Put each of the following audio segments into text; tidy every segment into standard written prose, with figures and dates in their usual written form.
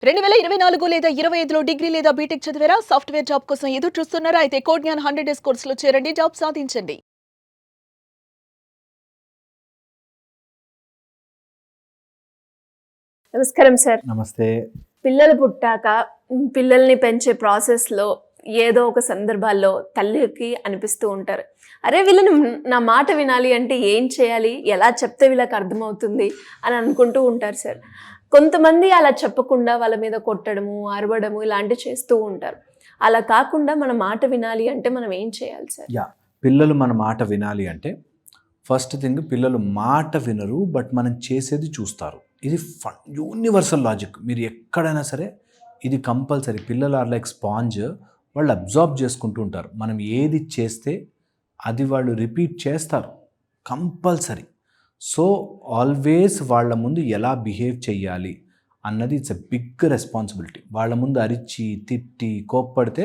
2024 లేదా 25లో డిగ్రీ లేదా బీటెక్ చదివారా? సాఫ్ట్‌వేర్ జాబ్ కోసం ఎదురు చూస్తున్నారా? అయితే కోడ్ జ్ఞాన్ 100 డేస్ కోర్సులో చేరండి. జాబ్ సాధించండి. నమస్కారం సార్. నమస్తే. పిల్లలు పుట్టాక పిల్లల్ని పెంచే ప్రాసెస్‌లో ఏదో ఒక సందర్భాల్లో తల్లికి అనిపిస్తూ ఉంటారు. అరే! వీళ్ళని నా మాట వినాలి అంటే ఏం చేయాలి? ఎలా చెప్తే వీళ్ళకి అర్థమవుతుంది అని అనుకుంటూ ఉంటారు సార్. కొంతమంది అలా చెప్పకుండా వాళ్ళ మీద కొట్టడము, అరవడము ఇలాంటివి చేస్తూ ఉంటారు. అలా కాకుండా మన మాట వినాలి అంటే మనం ఏం చేయాలి సార్? పిల్లలు మన మాట వినాలి అంటే ఫస్ట్ థింగ్, పిల్లలు మాట వినరు, బట్ మనం చేసేది చూస్తారు. ఇది యూనివర్సల్ లాజిక్. మీరు ఎక్కడైనా సరే ఇది కంపల్సరీ. పిల్లలు ఆర్ లైక్ స్పాంజ్. వాళ్ళు అబ్జార్బ్ చేసుకుంటూ ఉంటారు. మనం ఏది చేస్తే అది వాళ్ళు రిపీట్ చేస్తారు కంపల్సరీ. సో ఆల్వేస్ వాళ్ళ ముందు ఎలా బిహేవ్ చేయాలి అన్నది ఇట్స్ ఎ బిగ్ రెస్పాన్సిబిలిటీ. వాళ్ళ ముందు అరిచి తిట్టి కోప్పడితే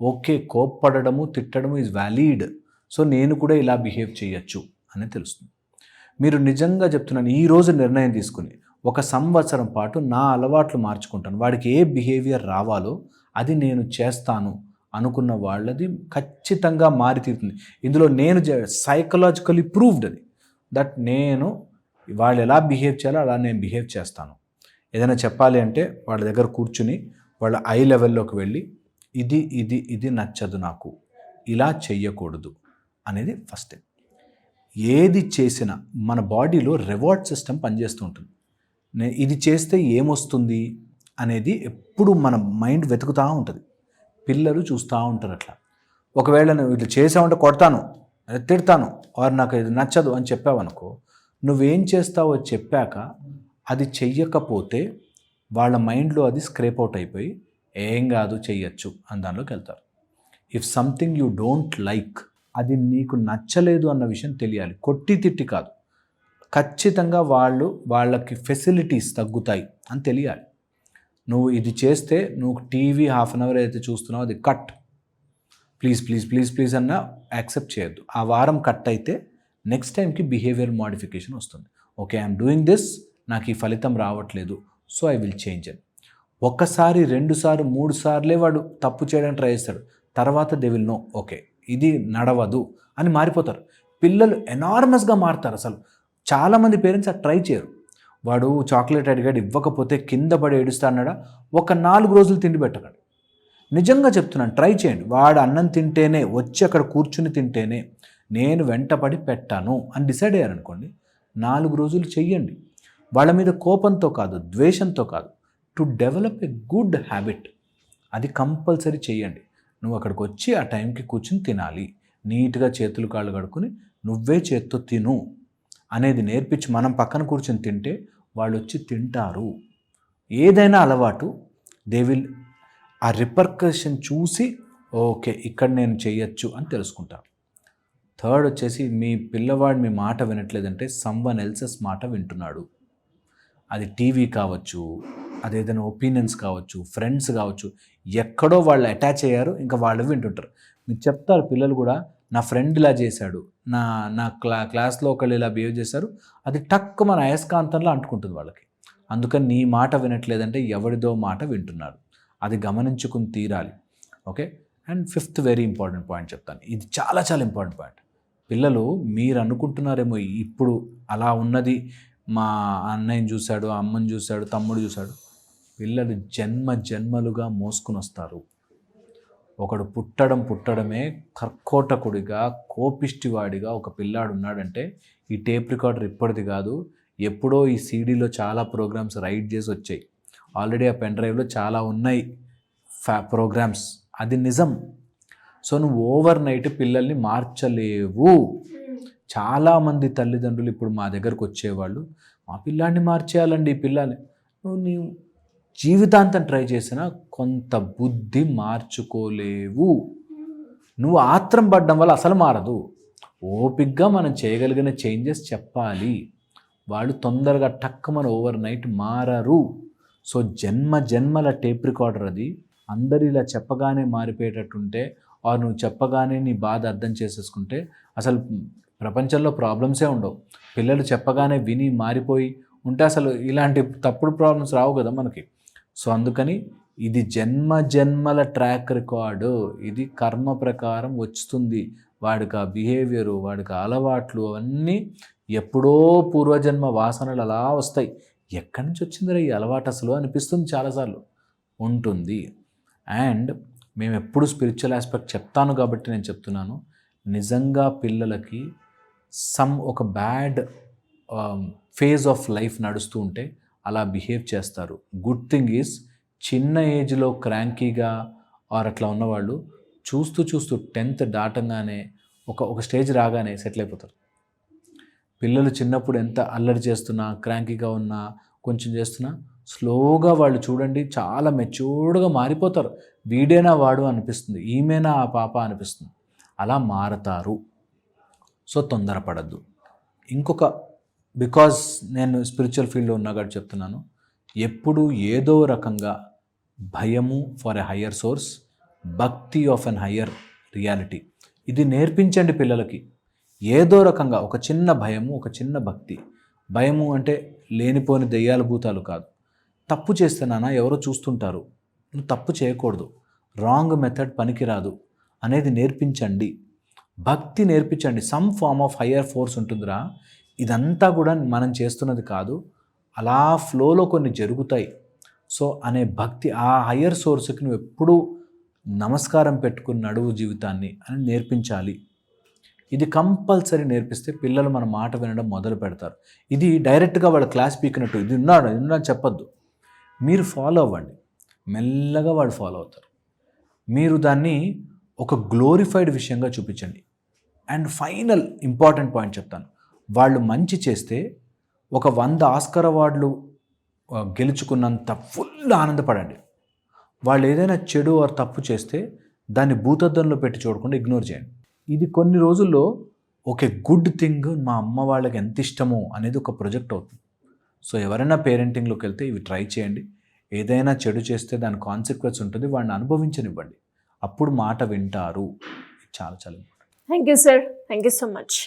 ఓకే, కోప్పడము తిట్టడము ఈజ్ వ్యాలిడ్. సో నేను కూడా ఇలా బిహేవ్ చేయొచ్చు అని తెలుస్తుంది. మీరు నిజంగా చెప్తున్నాను, ఈరోజు నిర్ణయం తీసుకుని 1 సంవత్సరం పాటు నా అలవాట్లు మార్చుకుంటాను, వాడికి ఏ బిహేవియర్ రావాలో అది నేను చేస్తాను అనుకున్న వాళ్ళది ఖచ్చితంగా మారి తీరుతుంది. ఇందులో నేను సైకలాజికలీ ప్రూవ్డ్ అది, దట్ నేను వాళ్ళు ఎలా బిహేవ్ చేయాలో అలా నేను బిహేవ్ చేస్తాను. ఏదైనా చెప్పాలి అంటే వాళ్ళ దగ్గర కూర్చుని వాళ్ళ ఐ లెవెల్లోకి వెళ్ళి ఇది ఇది ఇది నచ్చదు నాకు, ఇలా చెయ్యకూడదు అనేది ఫస్ట్ థింగ్. ఏది చేసినా మన బాడీలో రివార్డ్ సిస్టమ్ పనిచేస్తూ ఉంటుంది. ఇది చేస్తే ఏమొస్తుంది అనేది ఎప్పుడు మన మైండ్ వెతుకుతూ ఉంటుంది. పిల్లలు చూస్తూ ఉంటారు అట్లా. ఒకవేళ నువ్వు ఇట్లా చేసావంటే కొడతాను, తిడతాను, వారు నాకు ఇది నచ్చదు అని చెప్పావనుకో, నువ్వేం చేస్తావో చెప్పాక అది చెయ్యకపోతే వాళ్ళ మైండ్లో అది స్క్రేప్ అవుట్ అయిపోయి ఏం కాదు చెయ్యొచ్చు అని దానిలోకి వెళ్తారు. If something you don't like, అది నీకు నచ్చలేదు అన్న విషయం తెలియాలి. కొట్టి తిట్టి కాదు, ఖచ్చితంగా వాళ్ళకి ఫెసిలిటీస్ తగ్గుతాయి అని తెలియాలి. నువ్వు ఇది చేస్తే నువ్వు టీవీ హాఫ్ అన్ అవర్ అయితే చూస్తున్నావు అది cut, please please please please అన్న యాక్సెప్ట్ చేయొద్దు. ఆ వారం కట్ అయితే నెక్స్ట్ టైంకి బిహేవియర్ మోడిఫికేషన్ వస్తుంది. ఓకే, ఐఎమ్ డూయింగ్ దిస్, నాకు ఈ ఫలితం రావట్లేదు, so I will change it. 1 సారి 2 సార్లు 3 సార్లే వాడు తప్పు చేయడానికి ట్రై చేస్తాడు. తర్వాత దే విల్ నో, ఓకే ఇది నడవదు అని మారిపోతారు. పిల్లలు ఎనార్మస్గా మారుతారు. అసలు చాలామంది పేరెంట్స్ అది ట్రై చేయరు. వాడు చాక్లెట్ అడిగాడు ఇవ్వకపోతే కింద పడి ఏడుస్తా అన్నాడా, 4 రోజులు తిండి పెట్టకండి. నిజంగా చెప్తున్నాను, ట్రై చేయండి. వాడు అన్నం తింటేనే, వచ్చి అక్కడ కూర్చుని తింటేనే నేను వెంటపడి పెట్టాను అని డిసైడ్ అయ్యారనుకోండి, 4 రోజులు చెయ్యండి. వాళ్ళ మీద కోపంతో కాదు, ద్వేషంతో కాదు, to develop a good habit. అది కంపల్సరీ చెయ్యండి. నువ్వు అక్కడికి వచ్చి ఆ టైంకి కూర్చుని తినాలి, నీట్గా చేతులు కాళ్ళు కడుక్కొని నువ్వే చేత్తో తిను అనేది నేర్పించి మనం పక్కన కూర్చొని తింటే వాళ్ళు వచ్చి తింటారు. ఏదైనా అలవాటు దే విల్ ఆ రిపర్కషన్ చూసి ఓకే ఇక్కడ నేను చేయొచ్చు అని తెలుసుకుంటారు. థర్డ్ వచ్చేసి, మీ పిల్లవాడు మీ మాట వినట్లేదంటే సమ్వన్ ఎల్సెస్ మాట వింటున్నాడు. అది టీవీ కావచ్చు, అదేదైనా ఒపీనియన్స్ కావచ్చు, ఫ్రెండ్స్ కావచ్చు, ఎక్కడో వాళ్ళు అటాచ్ అయ్యారు, ఇంకా వాళ్ళు వింటుంటారు. మీరు చెప్తారు పిల్లలు కూడా, నా ఫ్రెండ్ ఇలా చేశాడు, నా క్లాస్లో ఒకళ్ళు ఇలా బిహేవ్ చేశారు, అది టక్ మన అయస్కాంతంలో అంటుకుంటుంది వాళ్ళకి. అందుకని నీ మాట వినట్లేదంటే ఎవరిదో మాట వింటున్నారు, అది గమనించుకుని తీరాలి. Okay. And 5th very important point చెప్తాను, ఇది చాలా చాలా ఇంపార్టెంట్ పాయింట్. పిల్లలు మీరు అనుకుంటున్నారేమో ఇప్పుడు అలా ఉన్నది, మా అన్నయ్యని చూశాడు, అమ్మని చూశాడు, తమ్ముడు చూశాడు. పిల్లలు జన్మలుగా మోసుకుని వస్తారు. ఒకడు పుట్టడమే కర్కోటకుడిగా, కోపిష్టివాడిగా ఒక పిల్లాడు ఉన్నాడంటే ఈ టేప్ రికార్డర్ ఇప్పటిది కాదు, ఎప్పుడో ఈ సీడీలో చాలా ప్రోగ్రామ్స్ రైడ్ చేసి వచ్చాయి. ఆల్రెడీ ఆ పెన్ డ్రైవ్లో చాలా ఉన్నాయి ప్రోగ్రామ్స్, అది నిజం. సో నువ్వు ఓవర్ నైట్ పిల్లల్ని మార్చలేవు. చాలామంది తల్లిదండ్రులు ఇప్పుడు మా దగ్గరకు వచ్చేవాళ్ళు, మా పిల్లాన్ని మార్చేయాలండి, ఈ పిల్లని. నువ్వు జీవితాంతం ట్రై చేసినా కొంత బుద్ధి మార్చుకోలేవు. నువ్వు ఆత్రం పడ్డం వల్ల అసలు మారదు. ఓపిగ్గా మనం చేయగలిగిన చేంజెస్ చెప్పాలి. వాళ్ళు తొందరగా టక్కుమని ఓవర్ నైట్ మారరు. సో జన్మల టేప్ రికార్డర్ అది. అందరు ఇలా చెప్పగానే మారిపోయేటట్టుంటే, ఆర్ నువ్వు చెప్పగానే నీ బాధ అర్థం చేసేసుకుంటే అసలు ప్రపంచంలో ప్రాబ్లమ్సే ఉండవు. పిల్లలు చెప్పగానే విని మారిపోయి ఉంటే అసలు ఇలాంటి తప్పుడు ప్రాబ్లమ్స్ రావు కదా మనకి. సో అందుకని ఇది జన్మల ట్రాక్ రికార్డు, ఇది కర్మ ప్రకారం వస్తుంది. వాడికి ఆ బిహేవియరు, వాడికి అలవాట్లు అవన్నీ ఎప్పుడో పూర్వజన్మ వాసనలు అలా వస్తాయి. ఎక్కడి నుంచి వచ్చిందిరా ఈ అలవాటు అసలు అనిపిస్తుంది చాలాసార్లు. ఉంటుంది. అండ్ మేము ఎప్పుడు స్పిరిచువల్ ఆస్పెక్ట్ చెప్తాను కాబట్టి నేను చెప్తున్నాను, నిజంగా పిల్లలకి ఒక బ్యాడ్ ఫేజ్ ఆఫ్ లైఫ్ నడుస్తూ ఉంటే అలా బిహేవ్ చేస్తారు. గుడ్ థింగ్ ఈజ్ చిన్న ఏజ్లో క్రాంకీగా ఆర్ అట్లా ఉన్నవాళ్ళు చూస్తూ 10th దాటంగానే ఒక స్టేజ్ రాగానే సెటిల్ అయిపోతారు. పిల్లలు చిన్నప్పుడు ఎంత అల్లరి చేస్తున్నా, క్రాంకీగా ఉన్నా, కొంచెం చేస్తున్నా, స్లోగా వాళ్ళు చూడండి చాలా మెచ్యూర్డ్గా మారిపోతారు. వీడేనా వాడు అనిపిస్తుంది, ఈమెనా ఆ పాప అనిపిస్తుంది. అలా మారతారు. సో తొందరపడద్దు. ఇంకొక బికాజ్ నేను స్పిరిచువల్ ఫీల్డ్లో ఉన్నా కాబట్టి చెప్తున్నాను, ఎప్పుడు ఏదో రకంగా భయము ఫర్ ఎ హయ్యర్ సోర్స్, భక్తి ఆఫ్ ఎన్ హయ్యర్ రియాలిటీ, ఇది నేర్పించండి పిల్లలకి. ఏదో రకంగా ఒక చిన్న భయము, ఒక చిన్న భక్తి. భయము అంటే లేనిపోని దెయ్యాల భూతాలు కాదు. తప్పు చేస్తే నాన్న ఎవరో చూస్తుంటారు, నువ్వు తప్పు చేయకూడదు, రాంగ్ మెథడ్ పనికిరాదు అనేది నేర్పించండి. భక్తి నేర్పించండి. Some form of higher force ఉంటుందిరా, ఇదంతా కూడా మనం చేస్తున్నది కాదు, అలా ఫ్లోలో కొన్ని జరుగుతాయి. సో అనే భక్తి, ఆ హయ్యర్ సోర్స్కి నువ్వు ఎప్పుడూ నమస్కారం పెట్టుకుని నడువు జీవితాన్ని అని నేర్పించాలి. ఇది కంపల్సరీ నేర్పిస్తే పిల్లలు మన మాట వినడం మొదలు పెడతారు. ఇది డైరెక్ట్గా వాళ్ళ క్లాస్ పీకినట్టు ఇది ఉన్నాడు చెప్పొద్దు. మీరు ఫాలో అవ్వండి, మెల్లగా వాళ్ళు ఫాలో అవుతారు. మీరు దాన్ని ఒక గ్లోరిఫైడ్ విషయంగా చూపించండి. అండ్ ఫైనల్ ఇంపార్టెంట్ పాయింట్ చెప్తాను, వాళ్ళు మంచి చేస్తే ఒక 100 ఆస్కార్ అవార్డులు గెలుచుకున్నంత ఫుల్ ఆనందపడండి. వాళ్ళు ఏదైనా చెడు ఆర్ తప్పు చేస్తే దాన్ని భూతద్దంలో పెట్టి చూడకుండా ఇగ్నోర్ చేయండి. ఇది కొన్ని రోజుల్లో ఒక గుడ్ థింగ్, మా అమ్మ వాళ్ళకి ఎంత ఇష్టమో అనేది ఒక ప్రొజెక్ట్ అవుతుంది. సో ఎవరైనా పేరెంటింగ్లోకి వెళ్తే ఇవి ట్రై చేయండి. ఏదైనా చెడు చేస్తే దాని కాన్సిక్వెన్స్ ఉంటుంది, వాడిని అనుభవించనివ్వండి. అప్పుడు మాట వింటారు. చాలా చాలా important. Thank you sir, thank you so much.